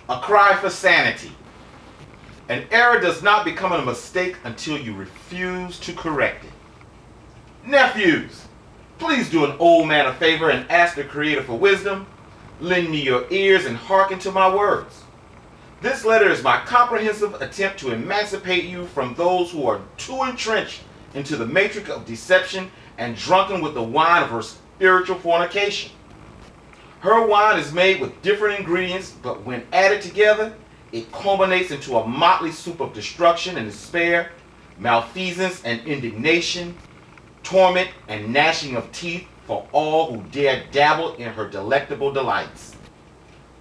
a cry for sanity. An error does not become a mistake until you refuse to correct it. Nephews, please do an old man a favor and ask the Creator for wisdom. Lend me your ears and hearken to my words. This letter is my comprehensive attempt to emancipate you from those who are too entrenched into the matrix of deception and drunken with the wine of her spiritual fornication. Her wine is made with different ingredients, but when added together, it culminates into a motley soup of destruction and despair, malfeasance and indignation, torment and gnashing of teeth for all who dare dabble in her delectable delights.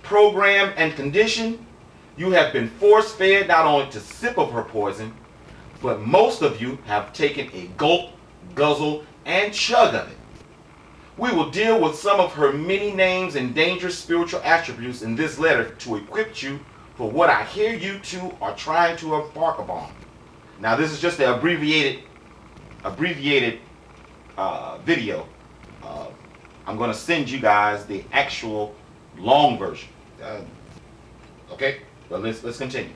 Programmed and conditioned, you have been force-fed not only to sip of her poison, but most of you have taken a gulp, guzzle, and chug of it. We will deal with some of her many names and dangerous spiritual attributes in this letter to equip you for what I hear you two are trying to embark upon. Now, this is just an abbreviated video. I'm going to send you guys the actual long version. Okay, but let's continue.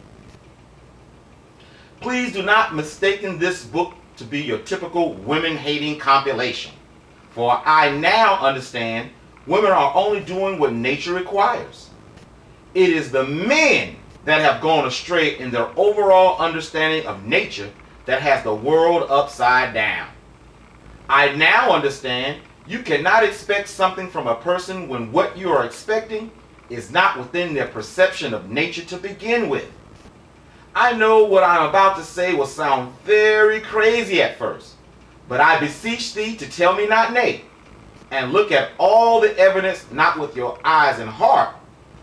Please do not mistake this book to be your typical women-hating compilation. For I now understand women are only doing what nature requires. It is the men that have gone astray in their overall understanding of nature that has the world upside down. I now understand you cannot expect something from a person when what you are expecting is not within their perception of nature to begin with. I know what I am about to say will sound very crazy at first, but I beseech thee to tell me not nay, and look at all the evidence not with your eyes and heart,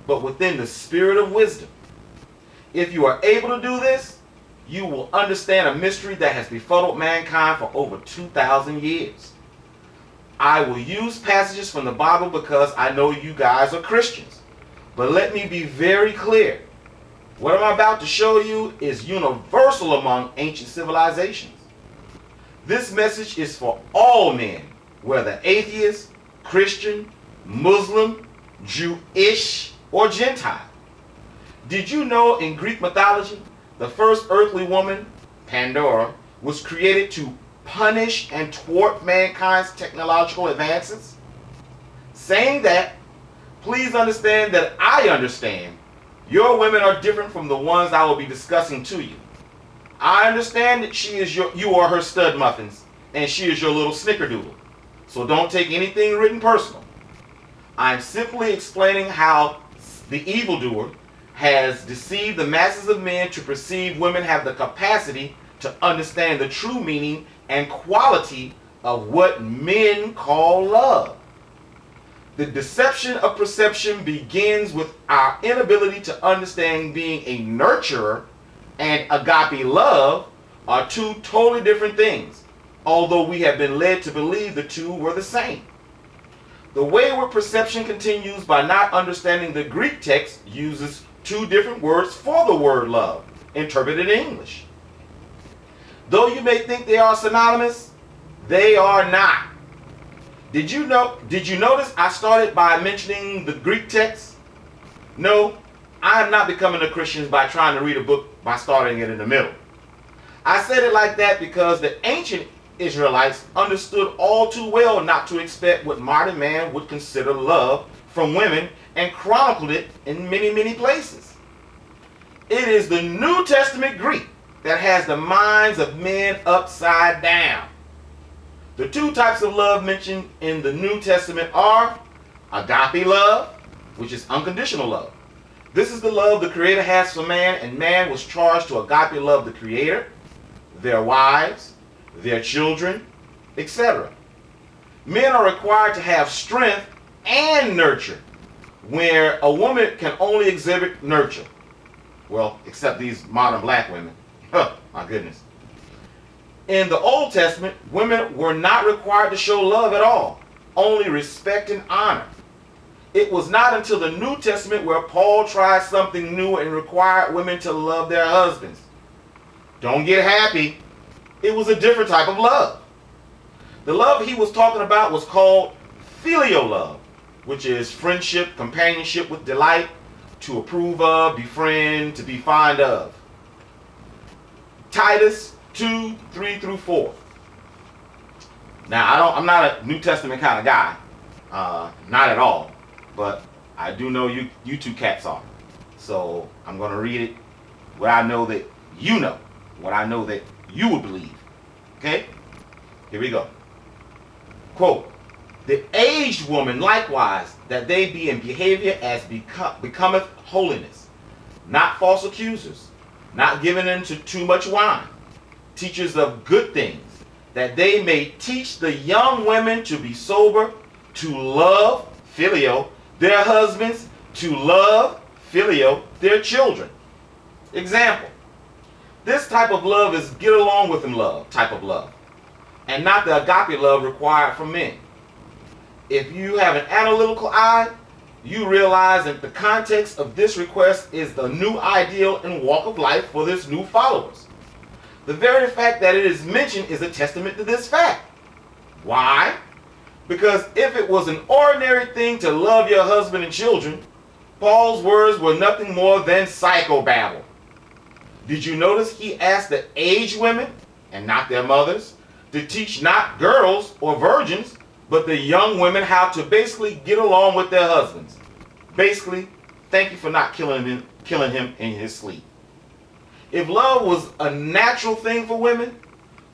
but within the spirit of wisdom. If you are able to do this, you will understand a mystery that has befuddled mankind for over 2,000 years. I will use passages from the Bible because I know you guys are Christians. But let me be very clear. What I'm about to show you is universal among ancient civilizations. This message is for all men, whether atheist, Christian, Muslim, Jewish, or Gentile. Did you know in Greek mythology, the first earthly woman, Pandora, was created to punish and thwart mankind's technological advances? Saying that, please understand that I understand your women are different from the ones I will be discussing to you. I understand that you are her stud muffins, and she is your little snickerdoodle. So don't take anything written personal. I'm simply explaining how the evildoer has deceived the masses of men to perceive women have the capacity to understand the true meaning and quality of what men call love. The deception of perception begins with our inability to understand being a nurturer and agape love are two totally different things, although we have been led to believe the two were the same. The wayward perception continues by not understanding the Greek text uses two different words for the word love, interpreted in English. Though you may think they are synonymous, they are not. Did you notice I started by mentioning the Greek text? No, I am not becoming a Christian by trying to read a book by starting it in the middle. I said it like that because the ancient Israelites understood all too well not to expect what modern man would consider love from women and chronicled it in many, many places. It is the New Testament Greek that has the minds of men upside down. The two types of love mentioned in the New Testament are agape love, which is unconditional love. This is the love the Creator has for man, and man was charged to agape love the Creator, their wives, their children, etc. Men are required to have strength and nurture, where a woman can only exhibit nurture. Well, except these modern black women. My goodness. In the Old Testament, women were not required to show love at all, only respect and honor. It was not until the New Testament where Paul tried something new and required women to love their husbands. Don't get happy. It was a different type of love. The love he was talking about was called filial love, which is friendship, companionship with delight, to approve of, befriend, to be fond of. Titus 2:3-4. Now, I'm not a New Testament kind of guy. Not at all. But I do know you two cats are. So I'm going to read it what I know that you know. What I know that you would believe. Okay? Here we go. Quote, "The aged woman likewise, that they be in behavior as becometh holiness, not false accusers, not given into too much wine, teachers of good things, that they may teach the young women to be sober, to love," filio, "their husbands, to love," filio, "their children." Example. This type of love is get along with them love type of love, and not the agape love required from men. If you have an analytical eye, you realize that the context of this request is the new ideal and walk of life for this new followers. The very fact that it is mentioned is a testament to this fact. Why? Because if it was an ordinary thing to love your husband and children, Paul's words were nothing more than psychobabble. Did you notice he asked the aged women, and not their mothers, to teach not girls or virgins, but the young women how to basically get along with their husbands? Basically, thank you for not killing him in his sleep. If love was a natural thing for women,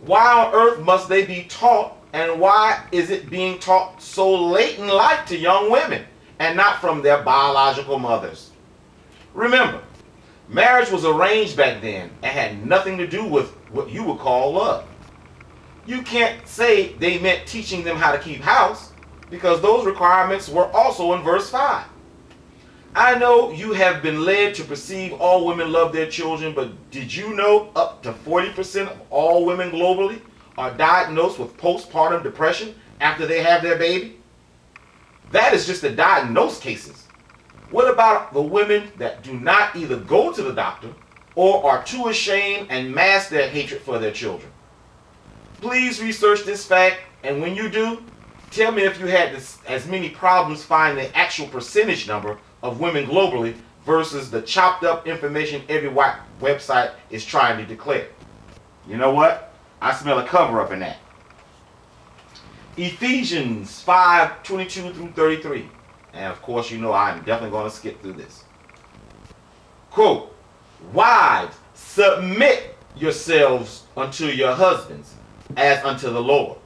why on earth must they be taught, and why is it being taught so late in life to young women and not from their biological mothers? Remember, marriage was arranged back then and had nothing to do with what you would call love. You can't say they meant teaching them how to keep house, because those requirements were also in verse 5. I know you have been led to perceive all women love their children, but did you know up to 40% of all women globally are diagnosed with postpartum depression after they have their baby? That is just the diagnosed cases. What about the women that do not either go to the doctor or are too ashamed and mask their hatred for their children? Please research this fact, and when you do, tell me if you had as many problems finding the actual percentage number of women globally versus the chopped up information every white website is trying to declare. You know what? I smell a cover up in that. Ephesians 5:22-33. And of course, you know I'm definitely going to skip through this. Quote, "Wives, submit yourselves unto your husbands as unto the Lord.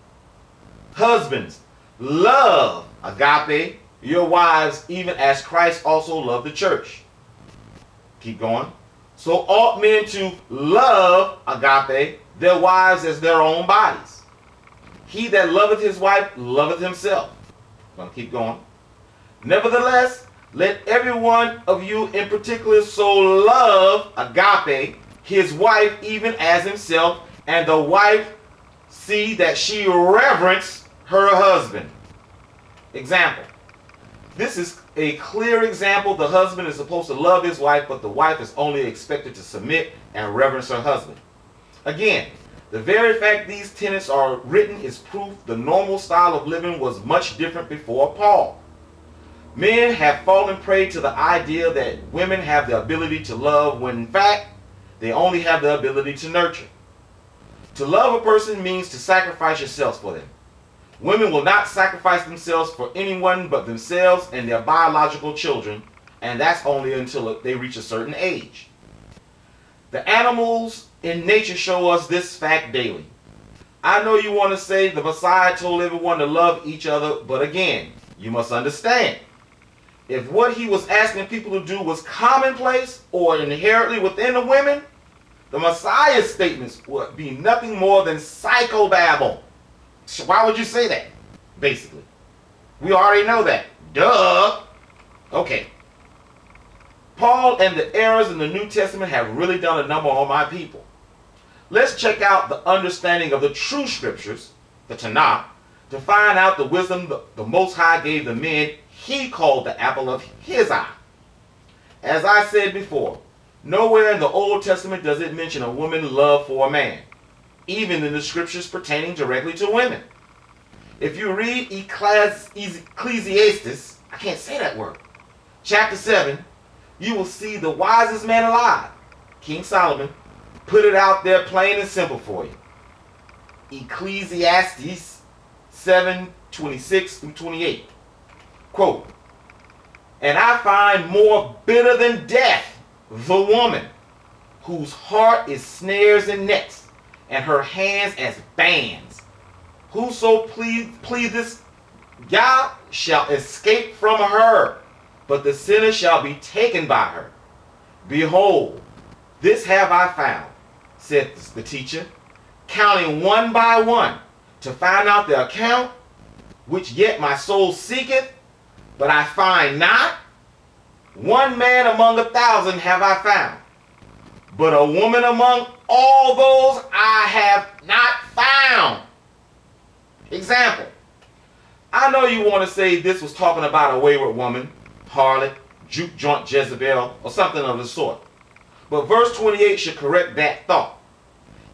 Husbands, love," agape, "your wives, even as Christ also loved the church." Keep going. "So ought men to love," agape, "their wives as their own bodies. He that loveth his wife loveth himself." I'm going to keep going. "Nevertheless, let every one of you in particular so love," agape, "his wife even as himself, and the wife see that she reverence her husband." Example. This is a clear example. The husband is supposed to love his wife, but the wife is only expected to submit and reverence her husband. Again, the very fact these tenets are written is proof the normal style of living was much different before Paul. Men have fallen prey to the idea that women have the ability to love when in fact they only have the ability to nurture. To love a person means to sacrifice yourselves for them. Women will not sacrifice themselves for anyone but themselves and their biological children, and that's only until they reach a certain age. The animals in nature show us this fact daily. I know you want to say the Messiah told everyone to love each other, but again, you must understand, if what he was asking people to do was commonplace or inherently within the women, the Messiah's statements would be nothing more than psychobabble. So why would you say that? Basically. We already know that. Duh. Okay. Paul and the errors in the New Testament have really done a number on my people. Let's check out the understanding of the true scriptures, the Tanakh, to find out the wisdom the Most High gave the men he called the apple of his eye. As I said before, nowhere in the Old Testament does it mention a woman's love for a man, even in the scriptures pertaining directly to women. If you read Ecclesiastes, I can't say that word, chapter 7, you will see the wisest man alive, King Solomon, put it out there plain and simple for you. Ecclesiastes 7:26 through 28. Quote, "And I find more bitter than death the woman, whose heart is snares and nets, and her hands as bands. Whoso pleaseth Yah shall escape from her, but the sinner shall be taken by her. Behold, this have I found," said the teacher, "counting one by one, to find out the account, which yet my soul seeketh, but I find not. One man among 1,000 have I found, but a woman among all those I have not found." Example. I know you want to say this was talking about a wayward woman, harlot, juke joint Jezebel, or something of the sort. But verse 28 should correct that thought.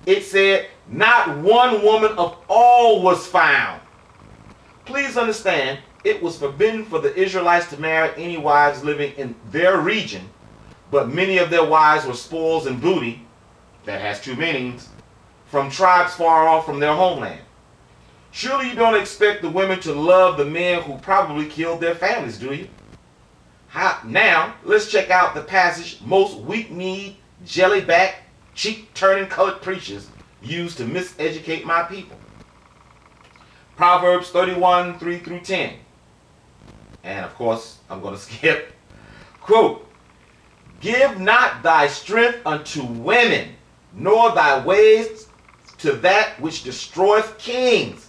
It said, "Not one woman of all was found." Please understand, it was forbidden for the Israelites to marry any wives living in their region, but many of their wives were spoils and booty, that has two meanings, from tribes far off from their homeland. Surely you don't expect the women to love the men who probably killed their families, do you? Now, let's check out the passage most weak-kneed, jelly-back, cheek-turning colored preachers use to miseducate my people. Proverbs 31, 3 through 10. And of course, I'm going to skip. Quote, "Give not thy strength unto women, nor thy ways to that which destroyeth kings.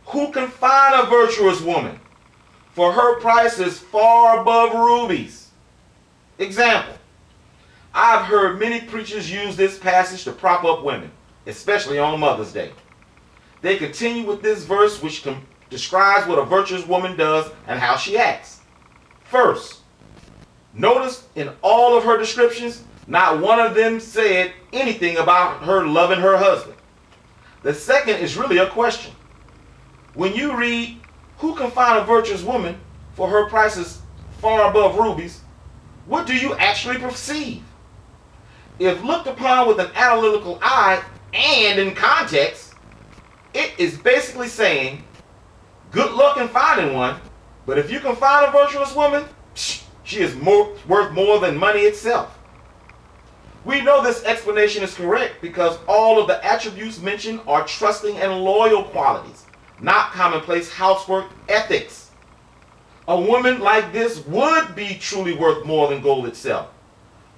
Who can find a virtuous woman? For her price is far above rubies." Example. I've heard many preachers use this passage to prop up women, especially on Mother's Day. They continue with this verse, which describes what a virtuous woman does and how she acts. First, notice in all of her descriptions, not one of them said anything about her loving her husband. The second is really a question. When you read, "Who can find a virtuous woman, for her price is far above rubies," what do you actually perceive? If looked upon with an analytical eye and in context, it is basically saying, good luck in finding one, but if you can find a virtuous woman, she is worth more than money itself. We know this explanation is correct because all of the attributes mentioned are trusting and loyal qualities, not commonplace housework ethics. A woman like this would be truly worth more than gold itself.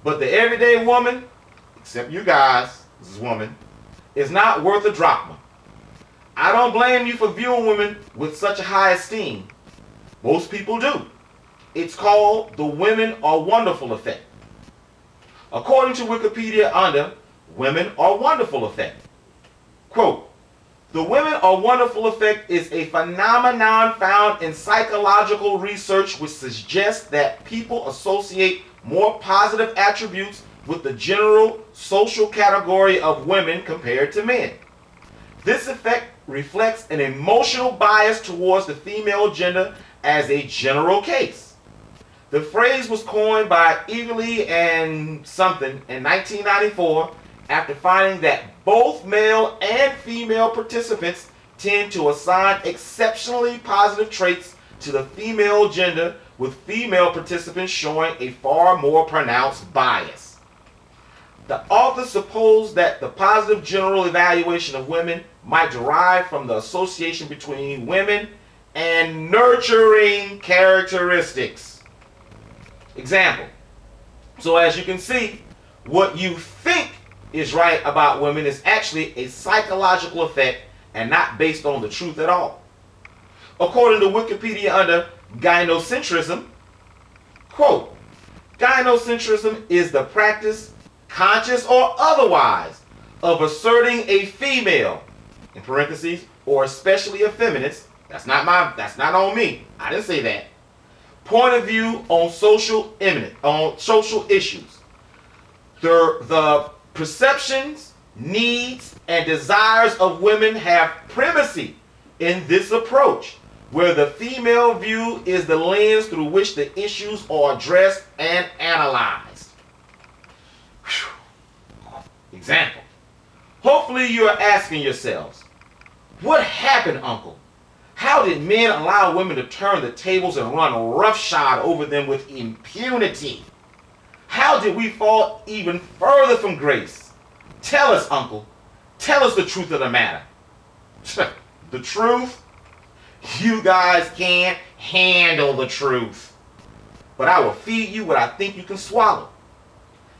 But the everyday woman, except you guys, this is woman, is not worth a drachma. I don't blame you for viewing women with such a high esteem. Most people do. It's called the women are wonderful effect. According to Wikipedia under women are wonderful effect. Quote, "The women are wonderful effect is a phenomenon found in psychological research which suggests that people associate more positive attributes with the general social category of women compared to men. This effect reflects an emotional bias towards the female gender as a general case. The phrase was coined by Eagerly and something in 1994 after finding that both male and female participants tend to assign exceptionally positive traits to the female gender, with female participants showing a far more pronounced bias. The author supposed that the positive general evaluation of women might derive from the association between women and nurturing characteristics." Example. So as you can see, what you think is right about women is actually a psychological effect and not based on the truth at all. According to Wikipedia under gynocentrism, quote, "Gynocentrism is the practice, conscious or otherwise, of asserting a female, in parentheses, or especially a feminist," that's not on me, I didn't say that, "point of view on social issues. The perceptions, needs, and desires of women have primacy in this approach, where the female view is the lens through which the issues are addressed and analyzed. Whew. Example. Hopefully you are asking yourselves, what happened, Uncle? How did men allow women to turn the tables and run roughshod over them with impunity? How did we fall even further from grace? Tell us, Uncle. Tell us the truth of the matter. The truth? You guys can't handle the truth. But I will feed you what I think you can swallow.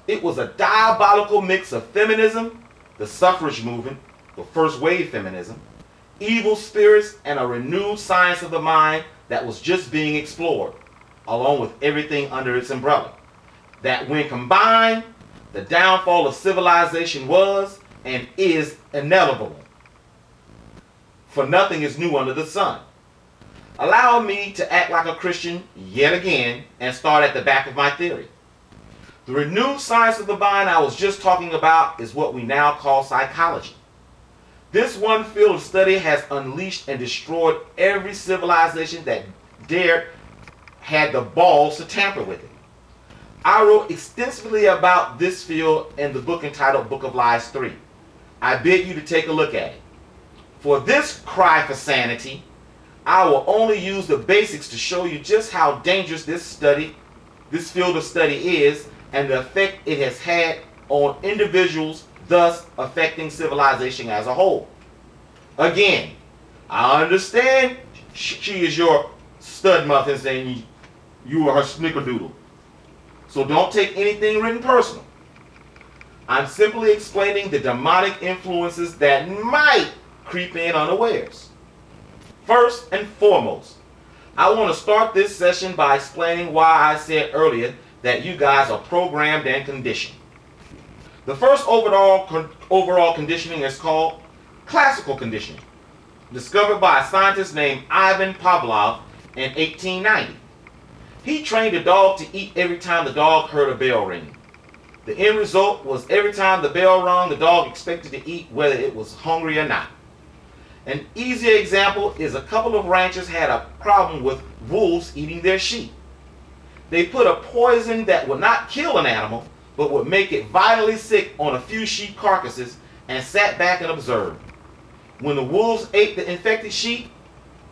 It was a diabolical mix of feminism, the suffrage movement, the first wave feminism, evil spirits, and a renewed science of the mind that was just being explored, along with everything under its umbrella. That when combined, the downfall of civilization was and is inevitable. For nothing is new under the sun. Allow me to act like a Christian yet again and start at the back of my theory. The renewed science of the mind I was just talking about is what we now call psychology. This one field of study has unleashed and destroyed every civilization that had the balls to tamper with it. I wrote extensively about this field in the book entitled Book of Lies 3. I bid you to take a look at it. For this cry for sanity, I will only use the basics to show you just how dangerous this field of study is and the effect it has had on individuals, thus affecting civilization as a whole. Again, I understand she is your stud muffins and you are her snickerdoodle. So don't take anything written personal. I'm simply explaining the demonic influences that might creep in unawares. First and foremost, I want to start this session by explaining why I said earlier that you guys are programmed and conditioned. The first overall conditioning is called classical conditioning, discovered by a scientist named Ivan Pavlov in 1890. He trained a dog to eat every time the dog heard a bell ring. The end result was every time the bell rung, the dog expected to eat whether it was hungry or not. An easier example is a couple of ranchers had a problem with wolves eating their sheep. They put a poison that would not kill an animal, but would make it vitally sick on a few sheep carcasses and sat back and observed. When the wolves ate the infected sheep,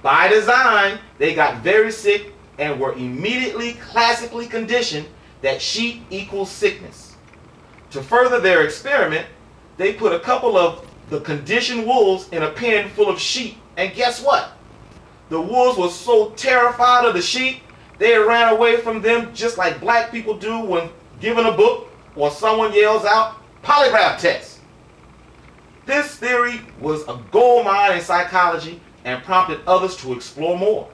by design, they got very sick and were immediately classically conditioned that sheep equals sickness. To further their experiment, they put a couple of the conditioned wolves in a pen full of sheep, and guess what? The wolves were so terrified of the sheep, they ran away from them just like black people do when given a book or someone yells out, polygraph test. This theory was a gold mine in psychology and prompted others to explore more.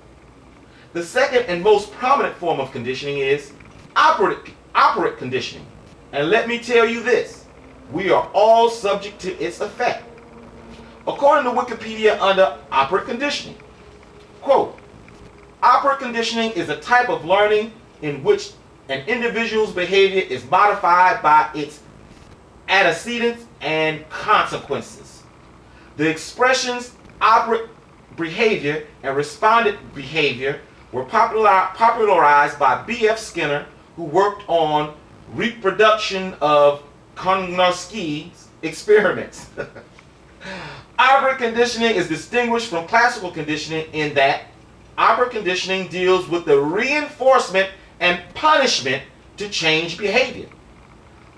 The second and most prominent form of conditioning is operant conditioning. And let me tell you this, we are all subject to its effect. According to Wikipedia under operant conditioning, quote, operant conditioning is a type of learning in which an individual's behavior is modified by its antecedents and consequences. The expressions operant behavior and respondent behavior were popularized by B.F. Skinner, who worked on reproduction of Konoski's experiments. Operant conditioning is distinguished from classical conditioning in that operant conditioning deals with the reinforcement and punishment to change behavior.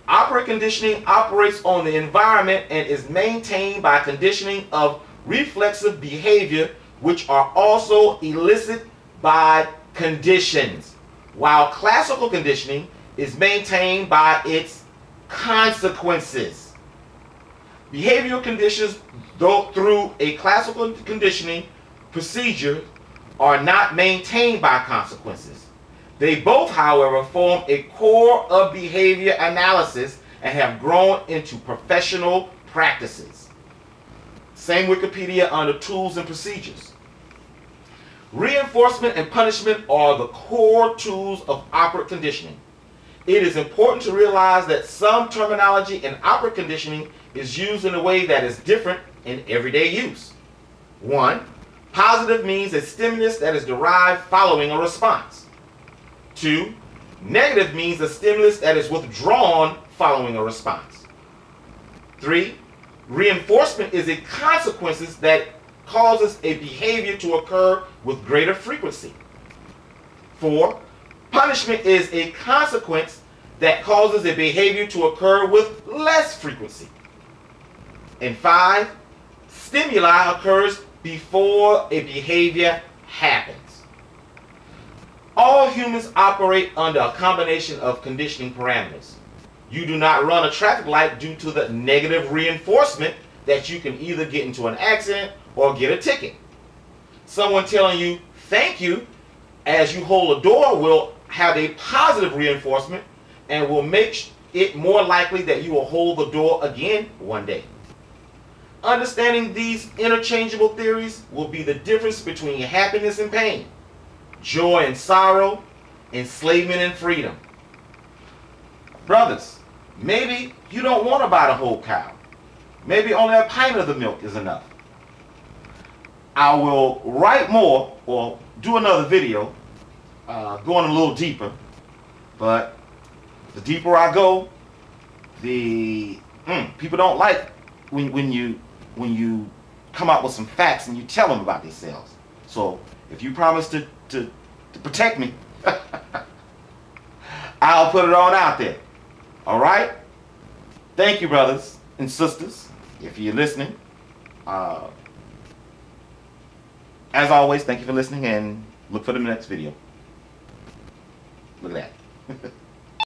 Operant conditioning operates on the environment and is maintained by conditioning of reflexive behavior, which are also elicited by conditions, while classical conditioning is maintained by its consequences. Behavioral conditions, though through a classical conditioning procedure, are not maintained by consequences. They both, however, form a core of behavior analysis and have grown into professional practices. Same Wikipedia under tools and procedures. Reinforcement and punishment are the core tools of operant conditioning. It is important to realize that some terminology in operant conditioning is used in a way that is different in everyday use. 1. Positive means a stimulus that is derived following a response. 2. Negative means a stimulus that is withdrawn following a response. 3. Reinforcement is a consequence that causes a behavior to occur with greater frequency. 4. Punishment is a consequence that causes a behavior to occur with less frequency. And 5. Stimuli occurs before a behavior happens. All humans operate under a combination of conditioning parameters. You do not run a traffic light due to the negative reinforcement that you can either get into an accident or get a ticket. Someone telling you thank you as you hold a door will have a positive reinforcement and will make it more likely that you will hold the door again one day. Understanding these interchangeable theories will be the difference between happiness and pain, joy and sorrow, enslavement and freedom. Brothers, maybe you don't want to buy the whole cow. Maybe only a pint of the milk is enough. I will write more or do another video going a little deeper, but the deeper I go, the people don't like when you come out with some facts and you tell them about themselves. So if you promise to protect me, I'll put it on out there. All right? Thank you, brothers and sisters, if you're listening. As always, thank you for listening, and look for the next video. Look at that.